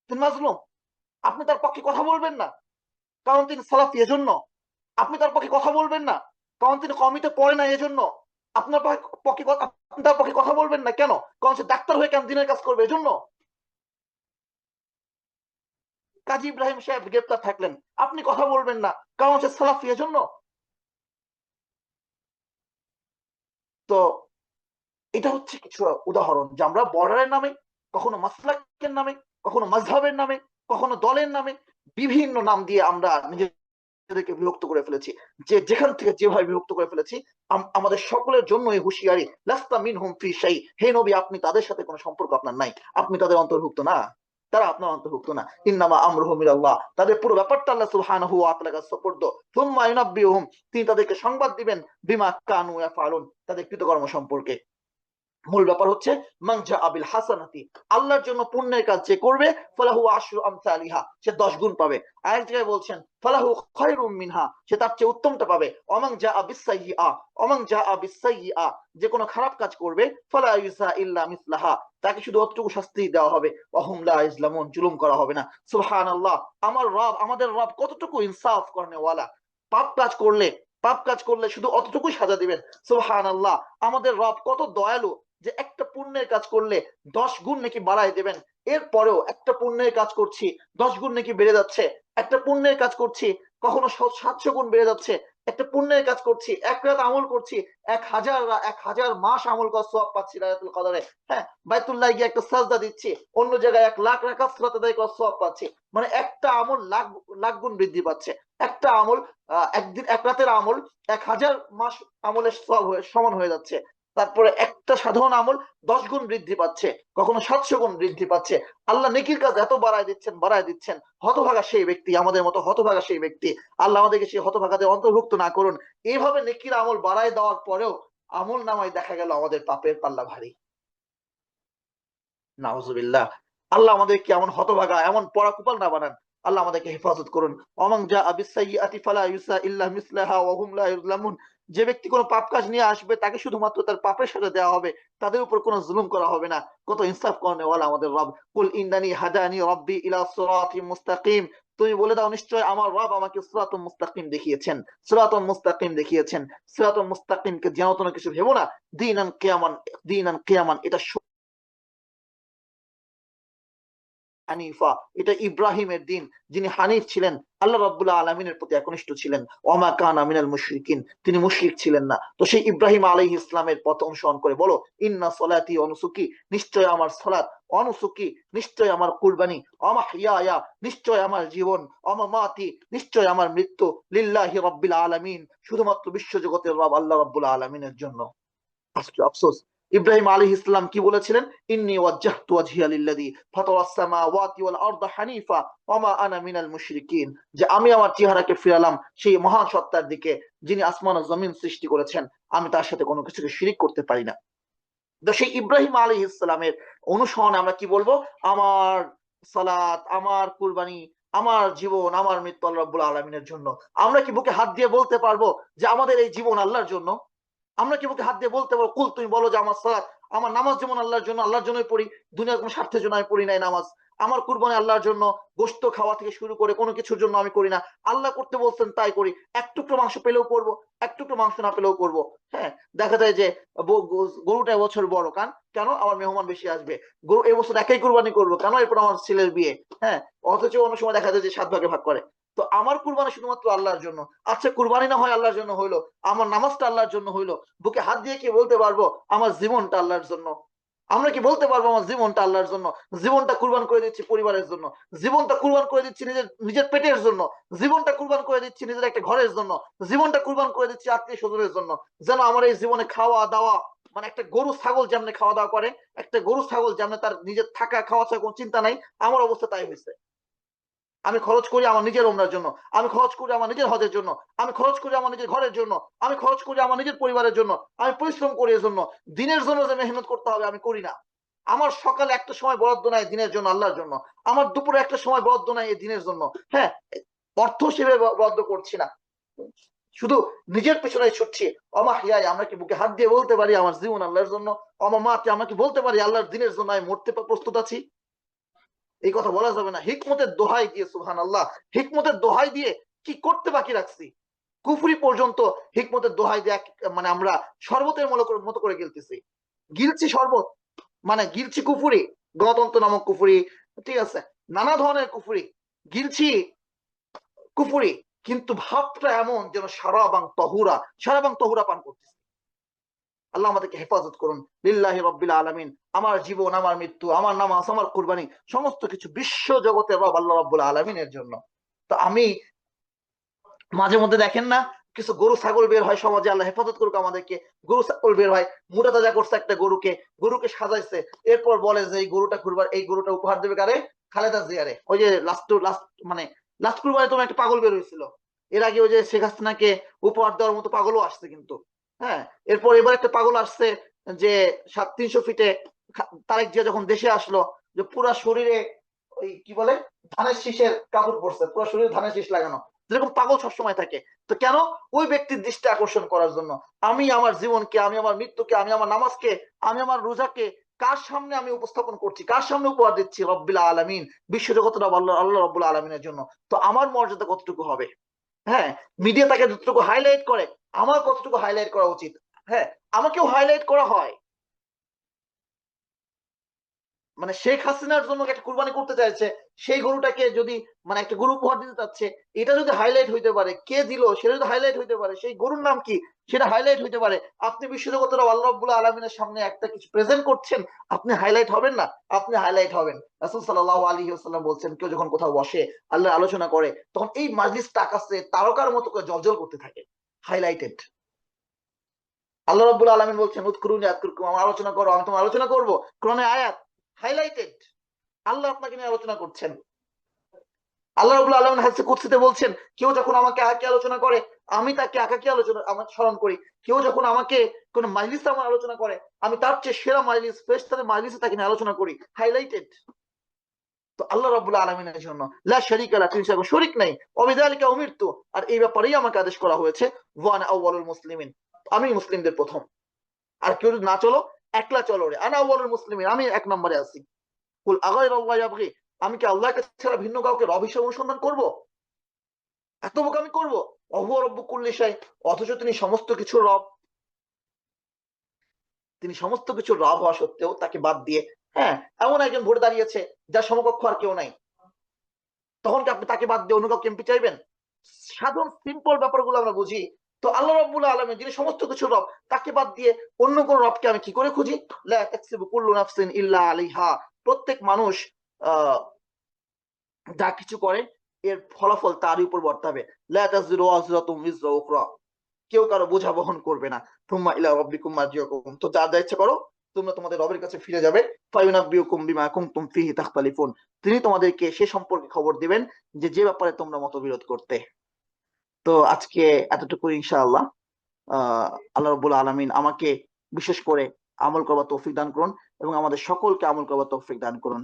Speaker 2: তিনি মাজলুম, আপনি তার পক্ষে কথা বলবেন না কারণ তিনি সালাফি, এজন্য। আপনি তার পক্ষে কথা বলবেন না কারণ তিনি কওমিতে পড়ে না, এজন্য। আপনার পক্ষে আপনি তার পক্ষে কথা বলবেন না কেন? কারণ সে ডাক্তার হয়ে কেন দিনের কাজ করবে, এজন্য। কাজী ইব্রাহিম সাহেব গ্রেপ্তার থাকলেন, আপনি কথা বলবেন না কারণ সে সালাফি, এজন্য। তো এটা হচ্ছে কিছু উদাহরণ যে আমরা বর্ডারের নামে, কখনো মাসলাকের নামে, কখনো মাযহাবের নামে, কখনো দলের নামে, বিভিন্ন নাম দিয়ে আমরা নিজেদেরকে বিভক্ত করে ফেলেছি। যে যেখান থেকে যেভাবে বিভক্ত করে ফেলেছি, আমাদের সকলের জন্য এই হুঁশিয়ারি, লাস্তা মিনহুম ফি শাই, হে নবী আপনি তাদের সাথে কোনো সম্পর্ক আপনার নাই, আপনি তাদের অন্তর্ভুক্ত না, তারা আপনার অন্তর্ভুক্ত না। ইন্নামা আমরুহু মিনাল্লাহ, তাদের পুরো ব্যাপারটা আল্লাহ সুবহানাহু ওয়া তাআলার কাছে সুপর্দ। সুম্মা ইউনাব্বিউহুম, তিনি তাদেরকে সংবাদ দিবেন বিমা কানু ইয়াফআলুন, তাদের কৃতকর্ম সম্পর্কে। মূল ব্যাপার হচ্ছে মান জাআ বিল হাসানাতি, আল্লাহর জন্য পুণ্যের কাজ যে করবে ফালাহু আশরু আমসালিহা, সে 10 গুণ পাবে। আরেক জায়গায় বলছেন ফালাহু খায়রুম মিনহা, সে তার চেয়ে উত্তমটা পাবে। ওমান জাআ বিসাইয়্যিআ, ওমান জাআ বিসাইয়্যিআ, যে কোনো খারাপ কাজ করবে ফালা ইউসা ইল্লা মিসলাহা, তাকে শুধু অতটুকু শাস্তি দেওয়া হবে। ওয়াহুম লা ইজলামুন, জুলুম করা হবে না। সুবহানাল্লাহ, আমার রব, আমাদের রব কতটুকু ইনসাফ করনে ওয়ালা। পাপ কাজ করলে পাপ কাজ করলে শুধু অতটুকুই সাজা দিবেন। সুবহানাল্লাহ, আমাদের রব কত দয়ালু, যে একটা পুণ্যের কাজ করলে 10 গুণ নাকি বাড়ায় দেবেন। এরপরেও একটা পুণ্যের কাজ করছি 10 গুণ নাকি বেড়ে যাচ্ছে। একটা পুণ্যের কাজ করছি কখনো 700 গুণ বেড়ে যাচ্ছে। একটা পুণ্যের কাজ করছি, এক রাত আমল করছি 1000 মাস আমল করার সওয়াব পাচ্ছি লাইলাতুল কদরে। হ্যাঁ, বাইতুল্লাহ গিয়ে একটা সাজদা দিচ্ছি, অন্য জায়গায় 1 লাখ রাকাত সালাত আদায় করার সওয়াব পাচ্ছি। মানে একটা আমল লাখ লাখ গুণ বৃদ্ধি পাচ্ছে। একটা আমল একদিন এক রাতের আমল 1000 মাস আমলের সওয়াব সমান হয়ে যাচ্ছে। তারপরে একটা সাধারণ আমল 10 গুণ বৃদ্ধি পাচ্ছে, কখনো 700 গুণ বৃদ্ধি পাচ্ছে। আল্লাহ নেকির কাজ এত বাড়ায় দিচ্ছেন। হতভাগা সেই ব্যক্তি, আমাদের মতো হতভাগা সেই ব্যক্তি। আল্লাহ আমাদেরকে সেই হতভাগাদের অন্তর্ভুক্ত না করুন। এইভাবে নেকির আমল বাড়ায় দেওয়ার পরেও আমল নামায় দেখা গেল আমাদের পাপের পাল্লা ভারী। নাউজুবিল্লাহ, আল্লাহ আমাদেরকে এমন হতভাগা, এমন পরাকুপাল না বানান। আল্লাহ আমাদেরকে হেফাজত করুন। ওমান জাআ বিসাইয়্যাতি ফালা ইউসা ইল্লা মিসলাহা ওয়া হুম লা ইউযলামুন, যে ব্যক্তি কোনো পাপ কাজ নিয়ে আসবে তাকে শুধুমাত্র তার পাপের সাজা দেওয়া হবে, তাদের উপর কোনো জুলুম করা হবে না। কত ইনসাফ করনে ওয়ালা আমাদের রব। কুল ইন্নানি হাদানি রাব্বি ইলা সিরাতিম মুস্তাকিম, তুমি বলে দাও নিশ্চয় আমার রব আমাকে সিরাতুল মুস্তাকিম দেখিয়েছেন। সিরাতুল মুস্তাকিম দেখিয়েছেন। সিরাতুল মুস্তাকিমকে যেন তেন কিছু ভেবো না। দিনান কিয়ামান, এটা হানিফা, এটা ইব্রাহিমের দিন, যিনি হানিফ ছিলেন, আল্লাহ রাব্বুল আলামিনের প্রতি একনিষ্ঠ ছিলেন। ওমা কানা মিনাল মুশরিকিন, তিনি মুশরিক ছিলেন না। তো সেই ইব্রাহিম আলাইহিস ইসলামের পথ অনুসরণ করে বলো ইন্না সলাতি ওয়া নুসুকি, নিশ্চয় আমার সালাত, অনুসুকি নিশ্চয় আমার কুরবানি, অমাহইয়ায়া নিশ্চয় আমার জীবন, অমামাতি নিশ্চয় আমার মৃত্যু, লিল্লাহি রাব্বিল আলামিন, শুধুমাত্র বিশ্বজগতের রব আল্লাহ রাব্বুল আলামিনের জন্য। আফসোস, ইব্রাহিম আলাইহিস সালাম কি বলেছিলেন? ইন্নী ওয়াজ্জাহতু ওয়াজহিয়া লিল্লাযী ফাতারাস সামাওয়াতি ওয়াল আরদা হানিফা ওয়া মা আনা মিনাল মুশরিকিন, যে আমি আমার চেহারাকে ফিরালাম সেই মহান সত্তার দিকে যিনি আসমান ও জমিন সৃষ্টি করেছেন, আমি তার সাথে কোনো কিছুকে শিরিক করতে পারি না। তো সেই ইব্রাহিম আলাইহিস সালামের অনুসরণে আমরা কি বলবো? আমার সালাত, আমার কুরবানি, আমার জীবন, আমার মৃত্যু আল্লাহ রাব্বুল আলামিনের জন্য। আমরা কি বুকে হাত দিয়ে বলতে পারবো যে আমাদের এই জীবন আল্লাহর জন্য? আমরা কি বুকে হাত দিয়ে বলতে পারবো? কুল, তুমি বলো যে আমার সালাত, আমার নামাজ যেমন আল্লাহর জন্য, আল্লাহর জন্যই পড়ি, দুনিয়ার কোনো স্বার্থের জন্য আমি পড়ি নাই নামাজ। আমার কুরবানি আল্লাহর জন্য, গোশত খাওয়া থেকে শুরু করে কোনো কিছুর জন্য আমি করি না। আল্লাহ করতে বলছেন তাই করি। এক টুকরো মাংস পেলেও করবো, এক টুকরো মাংস না পেলেও করবো। হ্যাঁ, দেখা যায় যে গরুটা এবছর বড়, কেন? আমার মেহমান বেশি আসবে। গরু এবছর একাই কুরবানি করবো, কেন? এরপর আমার ছেলের বিয়ে। হ্যাঁ, অথচ অন্য সময় দেখা যায় যে 7 ভাগে ভাগ করে। তো আমার কুরবানি শুধুমাত্র আল্লাহর জন্য। আচ্ছা, কুরবানি না হয় আল্লাহর জন্য হইলো, আমার নামাজটা আল্লাহর জন্য হইলো, বুকে হাত দিয়ে কি বলতে পারবো আমার জীবনটা আল্লাহর জন্য? আমরা কি বলতে পারবো আমার জীবনটা আল্লাহর জন্য? জীবনটা কুরবান করে দিচ্ছি পরিবারের জন্য, জীবনটা কুরবান করে দিচ্ছি নিজের নিজের পেটের জন্য, জীবনটা কুরবান করে দিচ্ছি নিজের একটা ঘরের জন্য, জীবনটা কুরবান করে দিচ্ছি আত্মীয় স্বজনের জন্য, যেন আমার এই জীবনে খাওয়া দাওয়া, মানে একটা গরু ছাগল যেমনে খাওয়া দাওয়া করে, একটা গরু ছাগল যেমনে তার নিজের থাকা খাওয়া ছাড়া কোনো চিন্তা নাই, আমার অবস্থা তাই হয়েছে। আমি খরচ করি আমার নিজের ওমরার জন্য, আমি খরচ করি আমার নিজের হজের জন্য, আমি খরচ করি আমার নিজের ঘরের জন্য, আমি খরচ করি আমার নিজের পরিবারের জন্য, আমি পরিশ্রম করি এর জন্য। দিনের জন্য যে মেহনত করতে হবে আমি করি না। আমার সকালে একটা সময় বরাদ্দ নাই দিনের জন্য, আল্লাহর জন্য। আমার দুপুরে একটা সময় বরাদ্দ নাই এই দিনের জন্য। হ্যাঁ, অর্থ হিসেবে বরাদ্দ করছি না, শুধু নিজের পেছনে ছুটছি। অমাহিয়ায়, আমরা কি বুকে হাত দিয়ে বলতে পারি আমার জীবন আল্লাহর জন্য? অমামাতে, আমরা কি বলতে পারি আল্লাহর দিনের জন্য আমি মরতে প্রস্তুত আছি? এই কথা বলা যাবে না। হিকমতের দোহাই দিয়ে, সুবহানাল্লাহ, হিকমতের দোহাই দিয়ে কি করতে বাকি রাখছি? কুফরি পর্যন্ত হিকমতের দোহাই দিয়ে মানে আমরা শরবতের মতো করে গিলতেছি। গিলছি শরবত, মানে গিলছি কুফরি, গণতন্ত্র নামক কুফরি, ঠিক আছে, নানা ধরনের কুফরি গিলছি, কুফরি, কিন্তু ভাবটা এমন যেন সারাবাং তহুরা পান করতেছি। আল্লাহ আমাদেরকে হেফাজত করুন। লিল্লাহি রাব্বিল আলামিন, আমার জীবন, আমার মৃত্যু, আমার নামাজ, আমার কুরবানি, সমস্ত কিছু বিশ্ব জগতের রব আল্লাহ রাব্বুল আলামিনের জন্য। তো আমি মাঝে মধ্যে দেখেন না, কিছু গরু ছাগল বের হয় সমাজে, আল্লাহ হেফাজত করুক আমাদেরকে, গরু ছাগল বের হয়, মোটা তাজা করছে একটা গরুকে সাজাইছে, এরপর বলে যে এই গরুটা কুরবানি, এই গরুটা উপহার দেবে কারে? খালেদা জিয়ারে। ওই যে মানে লাস্ট কুরবানি তোমার একটা পাগল বের হয়েছিল, এর আগে ওই যে শেখ হাসিনাকে উপহার দেওয়ার মতো পাগলও আসছে কিন্তু। হ্যাঁ, এরপর এবার একটা পাগল আসছে, যে 300 ফিটে তারেক জিয়া যখন দেশে আসলো, যে পুরা শরীরে ওই কি বলে ধানের শীষের কাপড় পরছে, পুরো শরীরে ধানের শীষ লাগানো, যেরকম পাগল সবসময় থাকে। তো কেন? ওই ব্যক্তির দৃষ্টি আকর্ষণ করার জন্য। আমি আমার জীবনকে, আমি আমার মৃত্যুকে, আমি আমার নামাজকে, আমি আমার রোজাকে কার সামনে আমি উপস্থাপন করছি, কার সামনে উপহার দিচ্ছি? রব্বিল আলামিন, বিশ্বজগৎটা আল্লাহ, আল্লাহ রব্বুল আলামিনের জন্য। তো আমার মর্যাদা কতটুকু হবে? হ্যাঁ, মিডিয়া তাকে যতটুকু হাইলাইট করে, আমার কতটুকু হাইলাইট করা উচিত? হ্যাঁ, আমাকেও হাইলাইট করা হয়। মানে শেখ হাসিনার জন্য একটা কুরবানি করতে চাইছে, সেই গরুটাকে যদি মানে একটা গরু উপহার দিতে চাচ্ছে, এটা যদি হাইলাইট হইতে পারে, কে দিল সেটা যদি হাইলাইট হইতে পারে, সেই গরুর নাম কি সেটা হাইলাইট হইতে পারে, আপনি বিশ্বজগতের আল্লাহ রাব্বুল আলামিনের সামনে একটা কিছু প্রেজেন্ট করছেন, আপনি হাইলাইট হবেন না? আপনি হাইলাইট হবেন। রাসূল সাল্লাল্লাহু আলাইহি ওয়াসাল্লাম বলছেন, কেউ যখন কোথাও বসে আল্লাহর আলোচনা করে, তখন এই মাজলিসটা আকাশে তারকার মতো করে জ্বলজ্বল করতে থাকে, হাইলাইটেড। আল্লাহ রাব্বুল আলামিন বলছেন, উযকুরুনি আযকুরকুম, আমার আলোচনা করো, আমি তোমার আলোচনা করব। কোরআনের আয়াত হাইলাইটেড, আল্লাহ আপনাকে নিয়ে আলোচনা করছেন। আল্লাহ রাব্বুল আলামিন হাদিসে কুদসিতে বলছেন, কেউ যখন আমাকে একাকী আলোচনা করে, আমি তাকে একাকী আলোচনা আমার স্মরণ করি। কেউ যখন আমাকে কোন মাজলিসে আমার আলোচনা করে, আমি তার চেয়ে সেরা মাজলিস, ফেরেশতাদের মাজলিসে তাকে নিয়ে আলোচনা করি, হাইলাইটেড। তো আল্লাহ রাব্বুল আলামিনের জন্য লা শারীকা লা, তিনি কোনো শরীক নাই। ওয়াবিযালিকা উমিরতু, আর এই ব্যাপারেই আমাকে আদেশ করা হয়েছে। ওয়া আনা আউয়ালুল মুসলিমিন, আমি মুসলিমদের প্রথম। আর কেউ যদি না চলো, একলা চলো রে, আনা আউয়ালুল মুসলিমিন, আমি এক নম্বরে আছি। কুল আগাইরাল্লাহি ইয়াবগি, আমি কি আল্লাহকে ছাড়া ভিন্ন কাউকে রব হিসেবে অনুসন্ধান করব? এত বোকামি করব? ওয়াহুয়া রব্বু কুল্লি শাই, অথচ তিনি সমস্ত কিছুর রব। তিনি সমস্ত কিছুর রব হওয়া সত্ত্বেও তাকে বাদ দিয়ে, হ্যাঁ, এমন একজন ভোটে দাঁড়িয়েছে যার সমকক্ষ আর কেউ নাই, তখন কি আপনি তাকে বাদ দিয়ে অন্য কাউকে এমপি চাইবেন? সাধারণ সিম্পল ব্যাপারগুলো আমরা বুঝি। তো আল্লাহ রাব্বুল আলামিন যিনি সমস্ত কিছুর রব, তাকে বাদ দিয়ে অন্য কোন রবকে আমি কি করে খুঁজি? লা তাকসিবু কুল্লু নাফসিন ইল্লা আলাইহা, প্রত্যেক মানুষ আহ যা কিছু করে এর ফলাফল তারই উপর বর্তাবে। লা তাযিরু ওয়াজিরাতুম উযরা উখরা, কেউ কারো বোঝা বহন করবে না। থুম্মা ইলা রাব্বিকুম মারজিউকুম, তো যা যা ইচ্ছা করো, তোমরা তোমাদের রবের কাছে ফিরে যাবে। ফায়ুনাব্বিউকুম বিমা কুনতুম ফিহি তাখতালিফুন, তিনি তোমাদেরকে সে সম্পর্কে খবর দিবেন যে যে ব্যাপারে তোমরা মতবিরোধ করতে। তো আজকে এতটুকু ইনশাআল্লাহ। আল্লাহ রাব্বুল আলামিন আমাকে বিশেষ করে আমল করবার তৌফিক দান করুন এবং আমাদের সকলকে আমল করবার তৌফিক দান করুন।